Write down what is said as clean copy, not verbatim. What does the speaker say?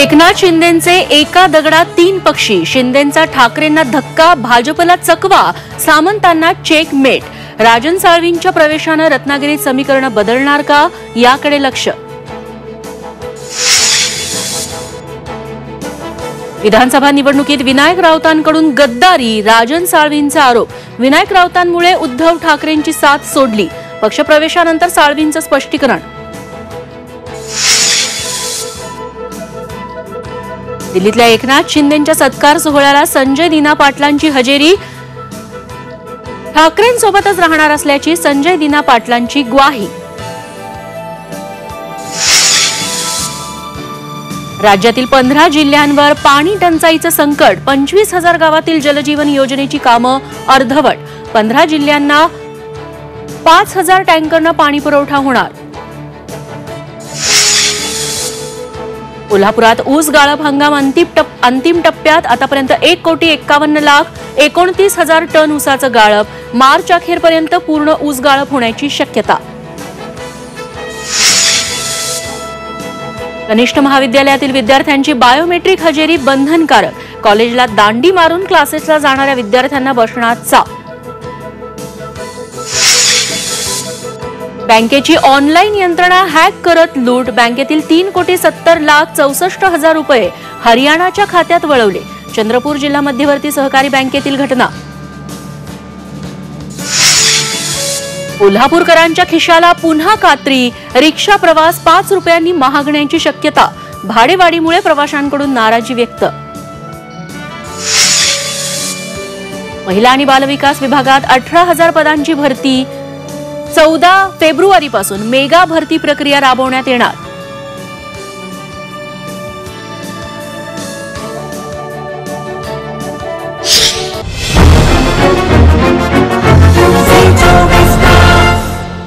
एकनाथ शिंदेंचे एका दगडात 3 पक्षी, शिंदेंचा ठाकरेंना धक्का, भाजपला चकवा, सामंतांना चेकमेट. राजन साळवींच्या प्रवेशाने रत्नागिरीत समीकरण बदलणार का, याकडे लक्ष. विधानसभा निवडणुकीत विनायक राऊतांकडून गद्दारी, राजन साळवींचा आरोप. विनायक राऊतांमुळे उद्धव ठाकरेंची साथ सोडली. पक्षप्रवेशानंतर साळवींचं स्पष्टीकरण. दिल्लीतल्या एकनाथ शिंदेंच्या सत्कार सोहळ्याला संजय दिना पाटलांची हजेरी. ठाकरेंसोबतच राहणार असल्याची संजय दिना पाटलांची ग्वाही. राज्यातील 15 जिल्ह्यांवर पाणी टंचाईचं संकट. 25,000 गावातील जलजीवन योजनेची कामं अर्धवट. 15 जिल्ह्यांना 5,000 टँकरनं पाणी पुरवठा होणार. कोल्हापुरात ऊस गाळप हंगाम अंतिम टप्प्यात. आतापर्यंत 1,51,29,000 टन ऊसाचं गाळप. मार्च अखेरपर्यंत पूर्ण ऊस गाळप होण्याची शक्यता. कनिष्ठ महाविद्यालयातील विद्यार्थ्यांची बायोमेट्रिक हजेरी बंधनकारक. कॉलेजला दांडी मारून क्लासेसला जाणाऱ्या विद्यार्थ्यांना बसणार चाप. बँकेची ऑनलाईन यंत्रणा हॅक करत लूट. बँकेतील 3,70,64,00,000 रुपये हरियाणाच्या खात्यात वळवले. चंद्रपूर जिल्हा मध्यवर्ती सहकारी बँकेतील घटना. कोल्हापूरकरांच्या खिशाला पुन्हा कात्री. रिक्षा प्रवास 5 रुपयांनी महागण्याची शक्यता. भाडेवाढीमुळे प्रवाशांकडून नाराजी व्यक्त. महिला आणि बालविकास विभागात 18,000 पदांची भरती. 14 फेब्रुवारीपासून मेगा भरती प्रक्रिया राबवण्यात येणार.